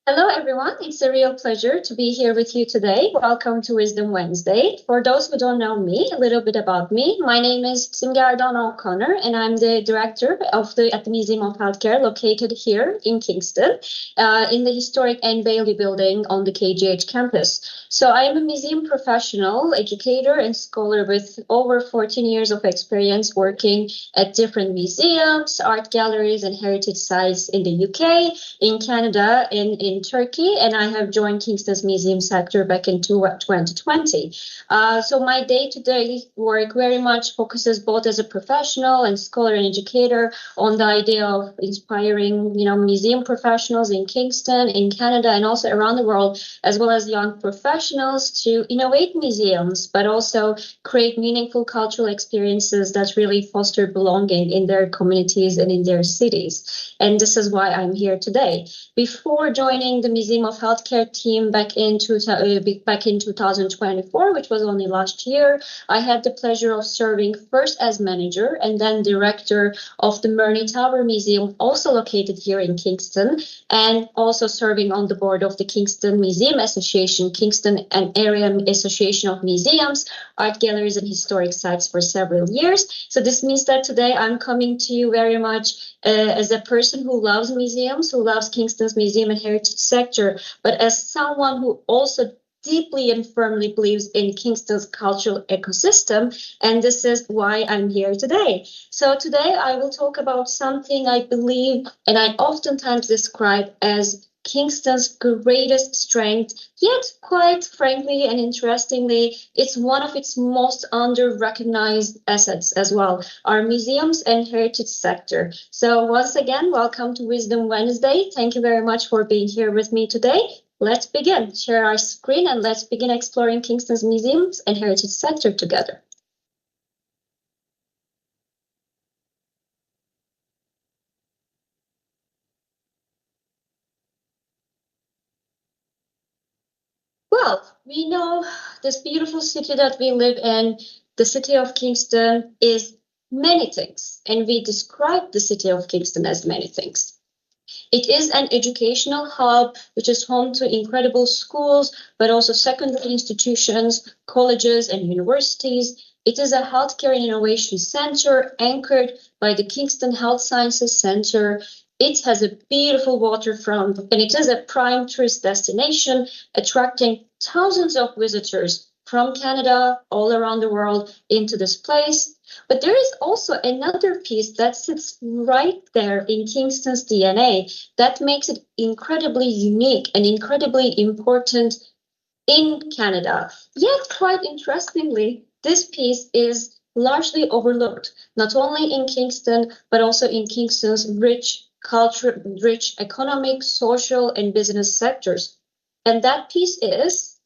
Hello, everyone. It's a real pleasure to be here with you today. Welcome to Wisdom Wednesday. For those who don't know me, a little bit about me. My name is Simge Erdogan-O'Connor, and I'm the director at the Museum of Healthcare located here in Kingston, in the historic Anne Bailey building on the KGH campus. So I am a museum professional, educator, and scholar with over 14 years of experience working at different museums, art galleries, and heritage sites in the UK, in Canada, in Turkey, and I have joined Kingston's museum sector back in 2020. So my day-to-day work very much focuses both as a professional and scholar and educator on the idea of inspiring, museum professionals in Kingston, in Canada, and also around the world, as well as young professionals to innovate museums, but also create meaningful cultural experiences that really foster belonging in their communities and in their cities. And this is why I'm here today. Before joining the Museum of Healthcare team back in 2024, which was only last year, I had the pleasure of serving first as manager and then director of the Murney Tower Museum, also located here in Kingston, and also serving on the board of the Kingston Museum Association, Kingston and Area Association of Museums, Art Galleries, and Historic Sites for several years. So this means that today I'm coming to you very much as a person who loves museums, who loves Kingston's museum and heritage sector, but as someone who also deeply and firmly believes in Kingston's cultural ecosystem, and this is why I'm here today. So today I will talk about something I believe and I oftentimes describe as Kingston's greatest strength, yet quite frankly and interestingly, it's one of its most under-recognized assets as well, our museums and heritage sector. So once again, welcome to Wisdom Wednesday. Thank you very much for being here with me today. Let's begin. Share our screen and let's begin exploring Kingston's museums and heritage sector together. Well, we know this beautiful city that we live in, the city of Kingston, is many things, and we describe the city of Kingston as many things. It is an educational hub which is home to incredible schools, but also secondary institutions, colleges, and universities. It is a healthcare and innovation center anchored by the Kingston Health Sciences Center. It has a beautiful waterfront, and it is a prime tourist destination, attracting thousands of visitors from Canada, all around the world, into this place. But there is also another piece that sits right there in Kingston's DNA that makes it incredibly unique and incredibly important in Canada. Yet, quite interestingly, this piece is largely overlooked, not only in Kingston, but also in Kingston's rich culture, rich economic, social, and business sectors. And that piece is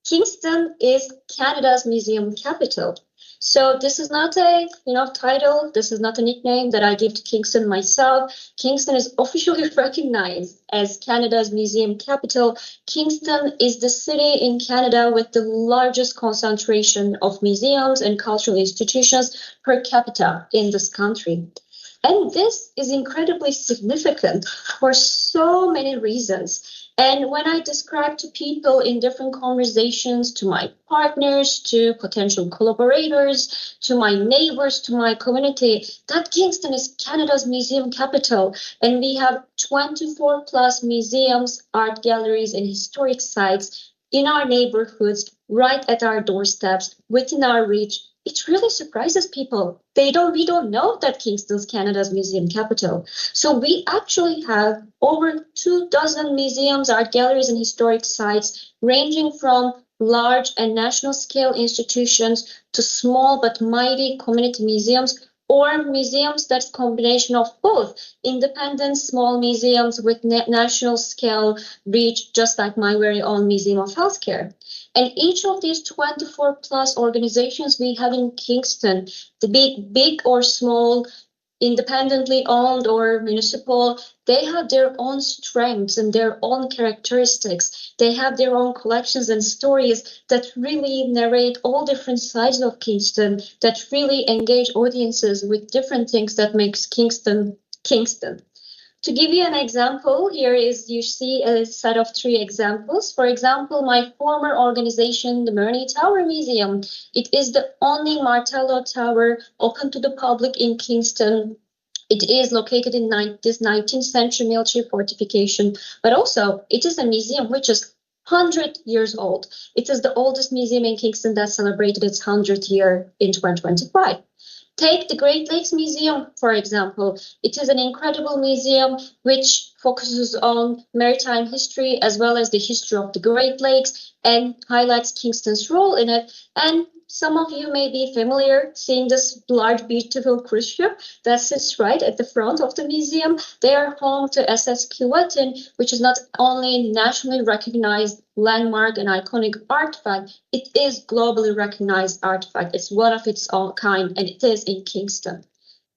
Kingston is Canada's museum capital. So this is not a title. This is not a nickname that I give to Kingston myself. Kingston is officially recognized as Canada's museum capital. Kingston is the city in Canada with the largest concentration of museums and cultural institutions per capita in this country. And this is incredibly significant for so many reasons. And when I describe to people in different conversations, to my partners, to potential collaborators, to my neighbors, to my community, that Kingston is Canada's museum capital. And we have 24 plus museums, art galleries, and historic sites in our neighborhoods, right at our doorsteps, within our reach. It really surprises people. We don't know that Kingston's Canada's museum capital. So we actually have over 24 museums, art galleries, and historic sites ranging from large and national scale institutions to small but mighty community museums or museums that's a combination of both independent small museums with national scale reach, just like my very own Museum of Healthcare. And each of these 24 plus organizations we have in Kingston, the big or small, independently owned or municipal, they have their own strengths and their own characteristics. They have their own collections and stories that really narrate all different sides of Kingston, that really engage audiences with different things that makes Kingston Kingston. To give you an example, here is you see a set of 3 examples. For example, my former organization, the Murney Tower Museum, it is the only Martello Tower open to the public in Kingston. It is located in this 19th century military fortification, but also it is a museum which is 100 years old. It is the oldest museum in Kingston that celebrated its 100th year in 2025. Take the Great Lakes Museum, for example. It is an incredible museum which focuses on maritime history as well as the history of the Great Lakes and highlights Kingston's role in it. And some of you may be familiar seeing this large, beautiful cruise ship that sits right at the front of the museum. They are home to SS Keewatin, which is not only nationally recognized landmark and iconic artifact, it is globally recognized artifact. It's one of its own kind, and it is in Kingston.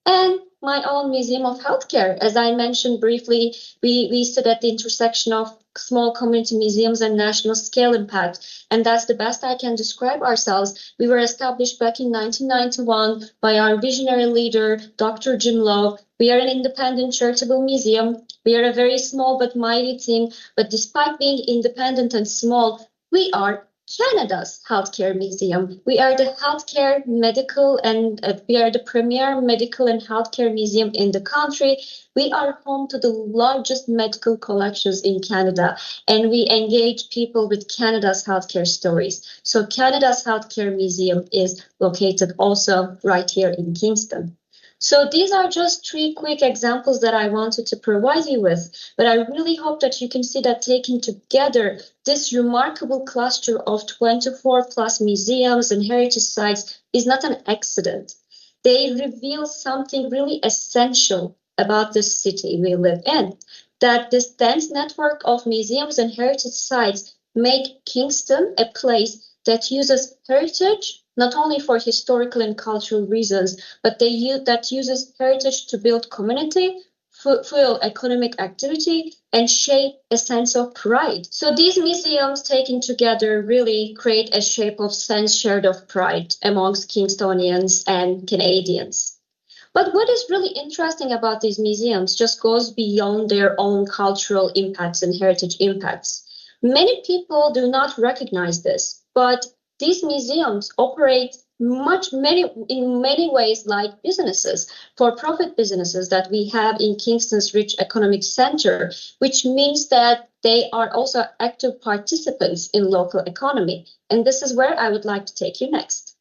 And my own Museum of Healthcare. As I mentioned briefly, we sit at the intersection of small community museums and national scale impact. And that's the best I can describe ourselves. We were established back in 1991 by our visionary leader, Dr. Jim Lowe. We are an independent charitable museum. We are a very small but mighty team. But despite being independent and small, we are Canada's healthcare museum. We are the healthcare medical and we are the premier medical and healthcare museum in the country. We are home to the largest medical collections in Canada, and we engage people with Canada's healthcare stories. So Canada's Healthcare Museum is located also right here in Kingston. So these are just 3 quick examples that I wanted to provide you with, but I really hope that you can see that taken together, this remarkable cluster of 24 plus museums and heritage sites is not an accident. They reveal something really essential about the city we live in, that this dense network of museums and heritage sites make Kingston a place that uses heritage not only for historical and cultural reasons, but that uses heritage to build community, fuel economic activity, and shape a sense of pride. So these museums taken together really create a shape of sense shared of pride amongst Kingstonians and Canadians. But what is really interesting about these museums just goes beyond their own cultural impacts and heritage impacts. Many people do not recognize this, but these museums operate in many ways like businesses, for-profit businesses that we have in Kingston's rich economic center, which means that they are also active participants in local economy. And this is where I would like to take you next.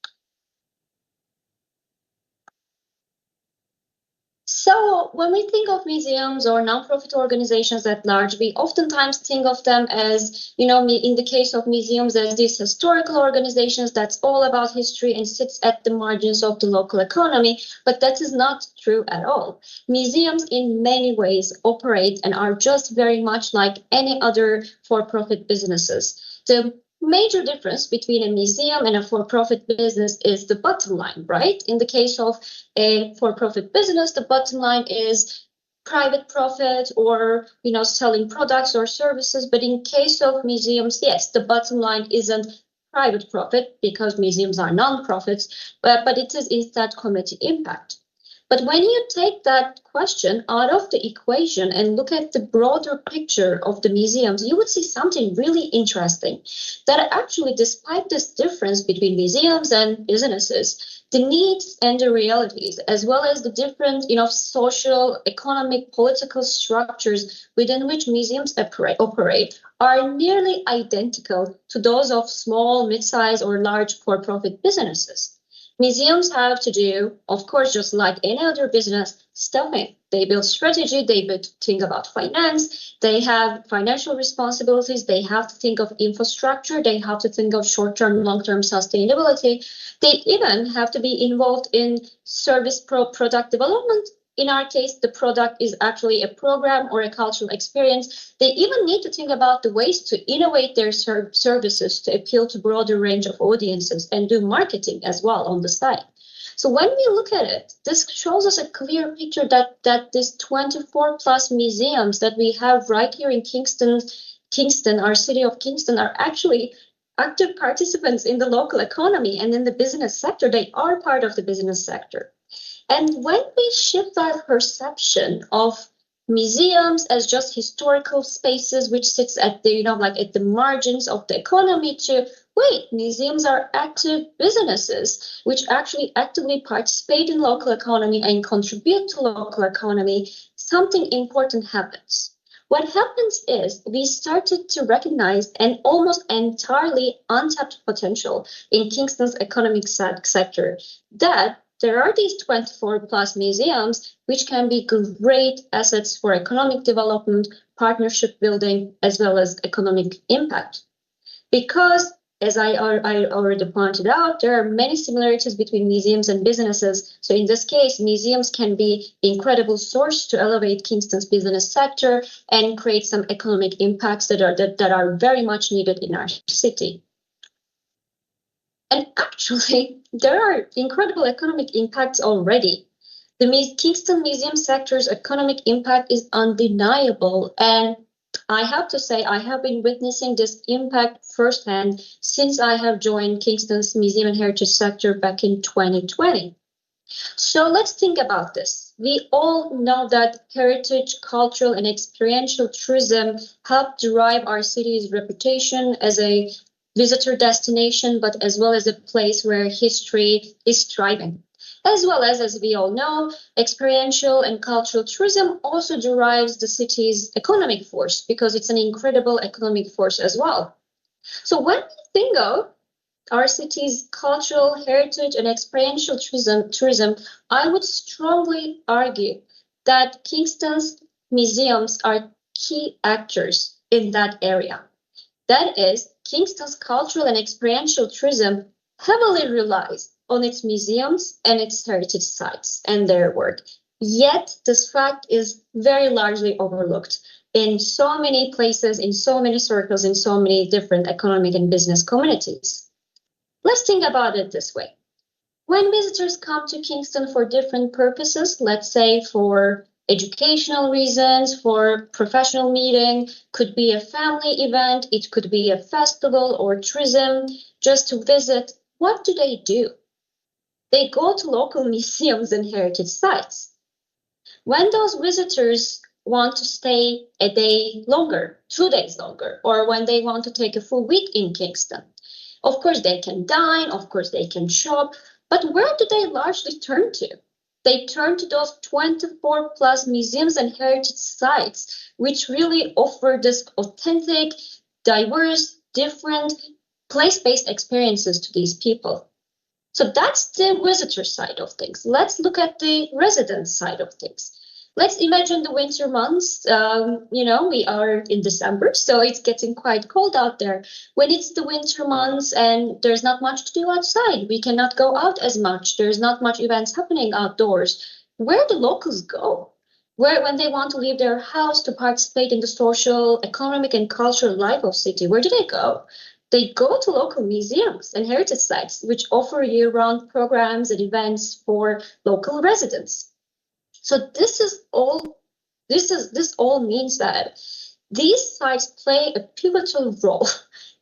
So when we think of museums or nonprofit organizations at large, we oftentimes think of them as, in the case of museums, as these historical organizations that's all about history and sits at the margins of the local economy. But that is not true at all. Museums in many ways operate and are just very much like any other for-profit businesses. The major difference between a museum and a for-profit business is the bottom line, right? In the case of a for-profit business, the bottom line is private profit or, selling products or services. But in case of museums, yes, the bottom line isn't private profit because museums are non-profits, but it is instead community impact. But when you take that question out of the equation and look at the broader picture of the museums, you would see something really interesting, that actually, despite this difference between museums and businesses, the needs and the realities, as well as the different, social, economic, political structures within which museums operate are nearly identical to those of small, mid-sized, or large for-profit businesses. Museums have to do, of course, just like any other business, stuffing. They build strategy, they think about finance, they have financial responsibilities, they have to think of infrastructure, they have to think of short-term, long-term sustainability. They even have to be involved in service product development. In our case, the product is actually a program or a cultural experience. They even need to think about the ways to innovate their services to appeal to broader range of audiences and do marketing as well on the side. So when we look at it, this shows us a clear picture that these 24 plus museums that we have right here in Kingston, our city of Kingston, are actually active participants in the local economy and in the business sector. They are part of the business sector. And when we shift our perception of museums as just historical spaces which sits at the like at the margins of the economy, to wait, museums are active businesses which actually actively participate in local economy and contribute to local economy. Something important happens. What happens is we started to recognize an almost entirely untapped potential in Kingston's economic sector, that there are these 24 plus museums which can be great assets for economic development, partnership building, as well as economic impact. Because, as I already pointed out, there are many similarities between museums and businesses. So in this case, museums can be incredible source to elevate Kingston's business sector and create some economic impacts that are very much needed in our city. And actually, there are incredible economic impacts already. The Kingston Museum sector's economic impact is undeniable, and I have to say I have been witnessing this impact firsthand since I have joined Kingston's Museum and Heritage sector back in 2020. So let's think about this. We all know that heritage, cultural, and experiential tourism help drive our city's reputation as a visitor destination, but as well as a place where history is thriving. As well as we all know, experiential and cultural tourism also derives the city's economic force, because it's an incredible economic force as well. So when we think of our city's cultural heritage and experiential tourism, I would strongly argue that Kingston's museums are key actors in that area. That is, Kingston's cultural and experiential tourism heavily relies on its museums and its heritage sites and their work. Yet, this fact is very largely overlooked in so many places, in so many circles, in so many different economic and business communities. Let's think about it this way. When visitors come to Kingston for different purposes, let's say for educational reasons, for professional meeting, could be a family event, it could be a festival or tourism, just to visit, what do? They go to local museums and heritage sites. When those visitors want to stay a day longer, 2 days longer, or when they want to take a full week in Kingston, of course they can dine, of course they can shop, but where do they largely turn to? They turn to those 24 plus museums and heritage sites, which really offer this authentic, diverse, different, place-based experiences to these people. So that's the visitor side of things. Let's look at the resident side of things. Let's imagine the winter months. We are in December, so it's getting quite cold out there. When it's the winter months and there's not much to do outside, we cannot go out as much. There's not much events happening outdoors. Where do locals go? When they want to leave their house to participate in the social, economic, and cultural life of city, where do they go? They go to local museums and heritage sites, which offer year-round programs and events for local residents. So this all means that these sites play a pivotal role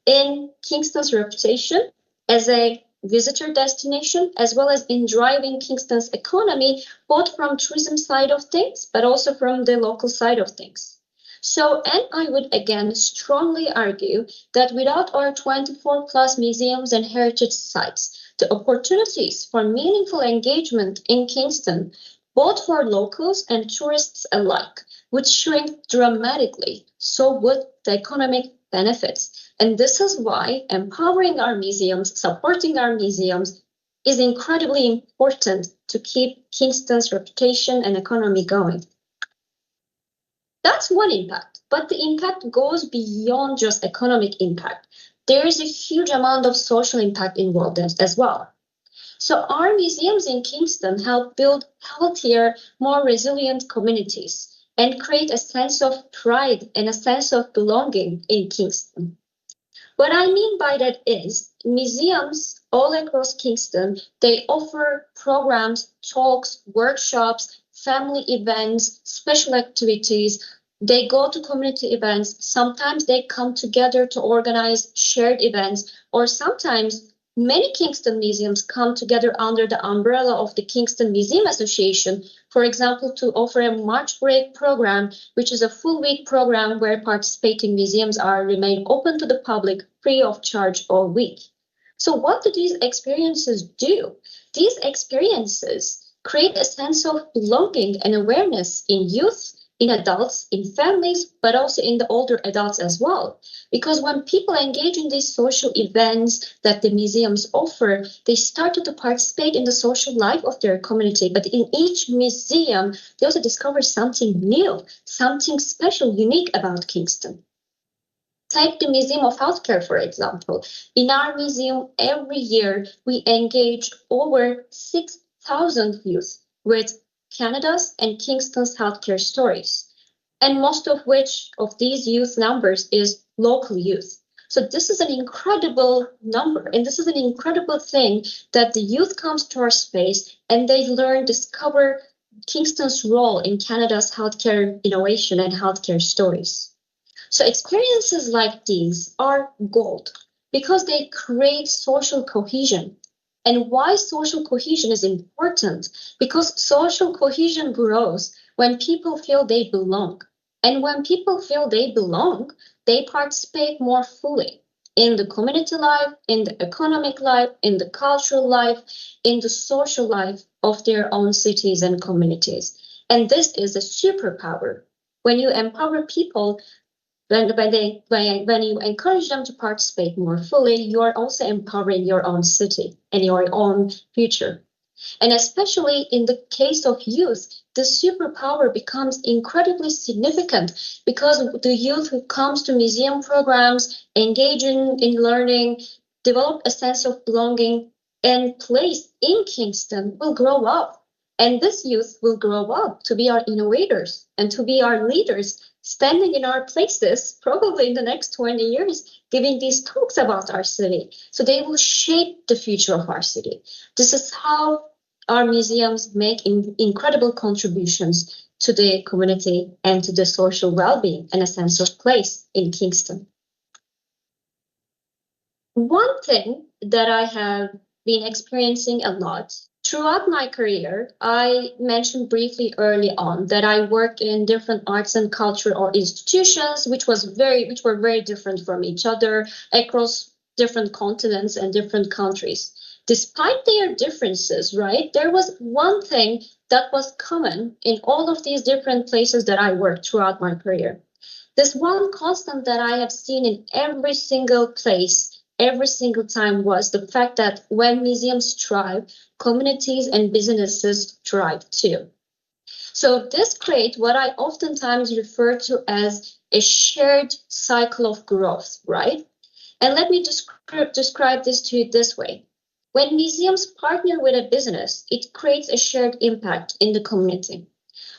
in Kingston's reputation as a visitor destination, as well as in driving Kingston's economy, both from tourism side of things, but also from the local side of things. So, and I would again strongly argue that without our 24 plus museums and heritage sites, the opportunities for meaningful engagement in Kingston, both for locals and tourists alike, would shrink dramatically. So would the economic benefits. And this is why empowering our museums, supporting our museums, is incredibly important to keep Kingston's reputation and economy going. That's one impact, but the impact goes beyond just economic impact. There is a huge amount of social impact involved as well. So our museums in Kingston help build healthier, more resilient communities and create a sense of pride and a sense of belonging in Kingston. What I mean by that is museums all across Kingston, they offer programs, talks, workshops, family events, special activities. They go to community events. Sometimes they come together to organize shared events, or sometimes many Kingston museums come together under the umbrella of the Kingston Museum Association For example, to offer a March break program, which is a full week program where participating museums are remain open to the public free of charge all week. So what do these experiences do? These experiences create a sense of belonging and awareness in youth, in adults, in families, but also in the older adults as well. Because when people engage in these social events that the museums offer, they started to participate in the social life of their community. But in each museum, they also discover something new, something special, unique about Kingston. Take the Museum of Healthcare, for example. In our museum, every year we engage over 6,000 youth with Canada's and Kingston's healthcare stories. And most of which of these youth numbers is local youth. So this is an incredible number, and this is an incredible thing that the youth comes to our space and they learn, discover Kingston's role in Canada's healthcare innovation and healthcare stories. So experiences like these are gold because they create social cohesion. And why social cohesion is important? Because social cohesion grows when people feel they belong. And when people feel they belong, they participate more fully in the community life, in the economic life, in the cultural life, in the social life of their own cities and communities. And this is a superpower. When you empower people, when you encourage them to participate more fully, you are also empowering your own city and your own future. And especially in the case of youth, the superpower becomes incredibly significant because the youth who comes to museum programs, engage in learning, develop a sense of belonging and place in Kingston will grow up. And this youth will grow up to be our innovators and to be our leaders, standing in our places, probably in the next 20 years, giving these talks about our city. So they will shape the future of our city. This is how our museums make incredible contributions to the community and to the social well-being and a sense of place in Kingston. One thing that I have been experiencing a lot throughout my career, I mentioned briefly early on that I worked in different arts and culture or institutions, which were very different from each other across different continents and different countries. Despite their differences, right, there was one thing that was common in all of these different places that I worked throughout my career. This one constant that I have seen in every single place, every single time, was the fact that when museums thrive, communities and businesses thrive too. So this creates what I oftentimes refer to as a shared cycle of growth, right? And let me describe this to you this way. When museums partner with a business, it creates a shared impact in the community.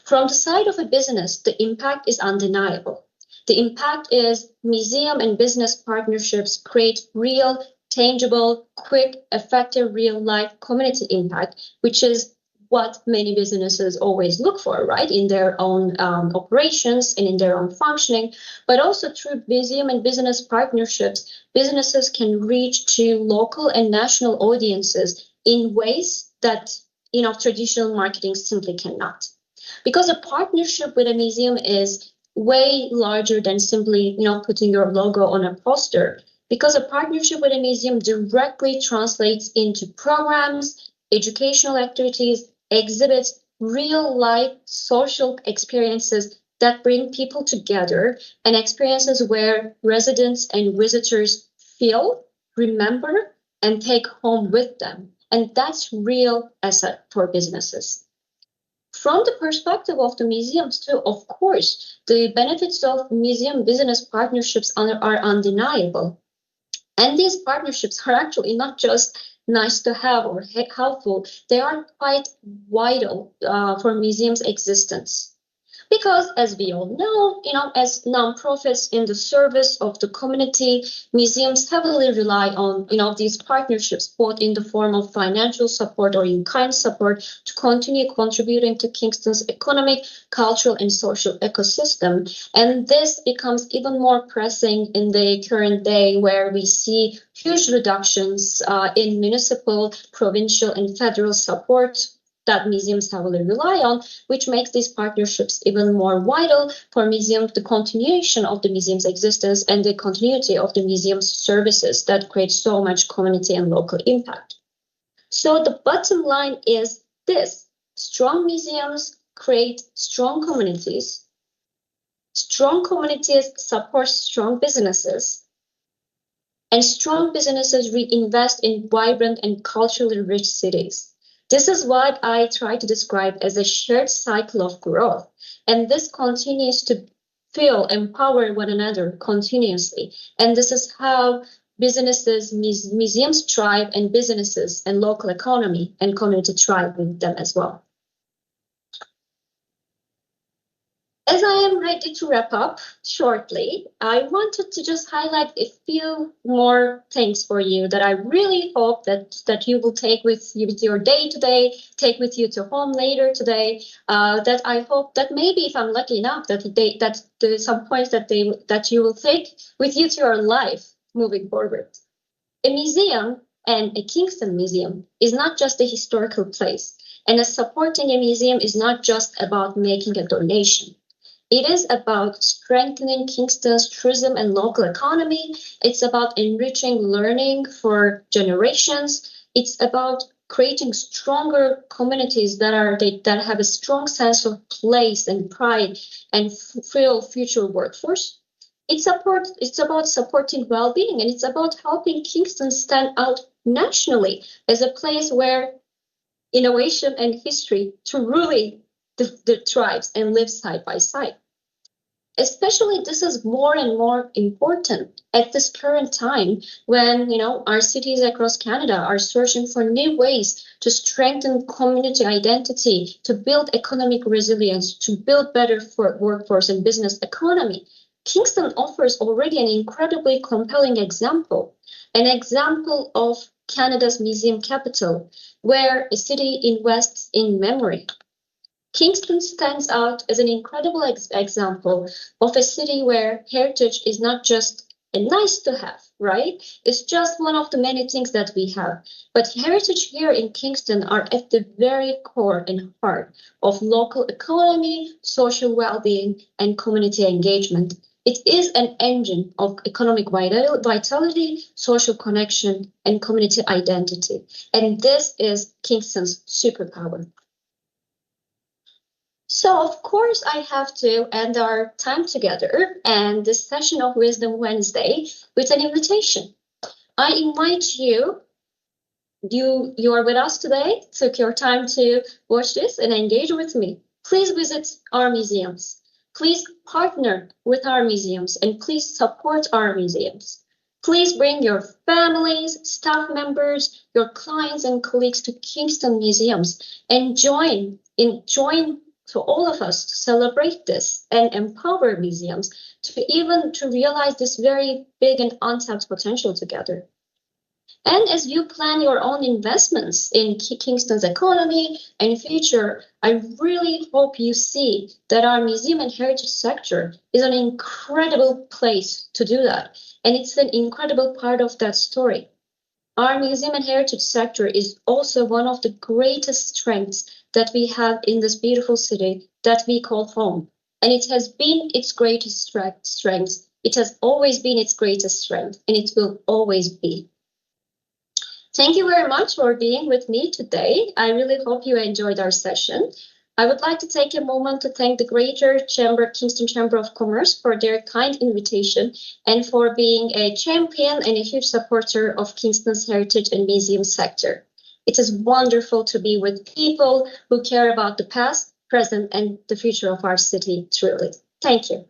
From the side of a business, the impact is undeniable. The impact is museum and business partnerships create real, tangible, quick, effective, real-life community impact, which is what many businesses always look for, right, in their own operations and in their own functioning. But also through museum and business partnerships, businesses can reach to local and national audiences in ways that traditional marketing simply cannot. Because a partnership with a museum is way larger than simply putting your logo on a poster. Because a partnership with a museum directly translates into programs, educational activities, exhibits, real life social experiences that bring people together, and experiences where residents and visitors feel, remember, and take home with them. And that's real asset for businesses. From the perspective of the museums too, of course, the benefits of museum business partnerships are undeniable. And these partnerships are actually not just nice to have or helpful, they are quite vital for museums' existence. Because as we all know, as nonprofits in the service of the community, museums heavily rely on, these partnerships, both in the form of financial support or in-kind support to continue contributing to Kingston's economic, cultural, and social ecosystem. And this becomes even more pressing in the current day where we see huge reductions in municipal, provincial, and federal support that museums heavily rely on, which makes these partnerships even more vital for the continuation of the museum's existence and the continuity of the museum's services that create so much community and local impact. So the bottom line is this: strong museums create strong communities. Strong communities support strong businesses, and strong businesses reinvest in vibrant and culturally rich cities. This is what I try to describe as a shared cycle of growth, and this continues to fuel, empower one another continuously. And this is how businesses, museums thrive, and businesses and local economy and community thrive with them as well. As I am ready to wrap up shortly, I wanted to just highlight a few more things for you that I really hope that you will take with you with your day today, take with you to home later today. That I hope that maybe, if I'm lucky enough, that there's some points that you will take with you to your life moving forward. A museum, and a Kingston museum, is not just a historical place, and supporting a museum is not just about making a donation. It is about strengthening Kingston's tourism and local economy. It's about enriching learning for generations. It's about creating stronger communities that have a strong sense of place and pride and fuel future workforce. It's about supporting well-being, and it's about helping Kingston stand out nationally as a place where innovation and history truly thrives and lives side by side. Especially this is more and more important at this current time when our cities across Canada are searching for new ways to strengthen community identity, to build economic resilience, to build better for workforce and business economy. Kingston offers already an incredibly compelling example, an example of Canada's museum capital, where a city invests in memory. Kingston stands out as an incredible example of a city where heritage is not just a nice to have, right? It's just one of the many things that we have. But heritage here in Kingston are at the very core and heart of local economy, social well-being, and community engagement. It is an engine of economic vitality, social connection, and community identity. And this is Kingston's superpower. So, of course, I have to end our time together and this session of Wisdom Wednesday with an invitation. I invite you, you are with us today, took your time to watch this and engage with me. Please visit our museums. Please partner with our museums, and please support our museums. Please bring your families, staff members, your clients and colleagues to Kingston museums and join to all of us to celebrate this and empower museums to realize this very big and untapped potential together. And as you plan your own investments in Kingston's economy and future, I really hope you see that our museum and heritage sector is an incredible place to do that. And it's an incredible part of that story. Our museum and heritage sector is also one of the greatest strengths that we have in this beautiful city that we call home. And it has been its greatest strength. It has always been its greatest strength, and it will always be. Thank you very much for being with me today. I really hope you enjoyed our session. I would like to take a moment to thank the Greater Kingston Chamber of Commerce for their kind invitation and for being a champion and a huge supporter of Kingston's heritage and museum sector. It is wonderful to be with people who care about the past, present, and the future of our city, truly. Thank you.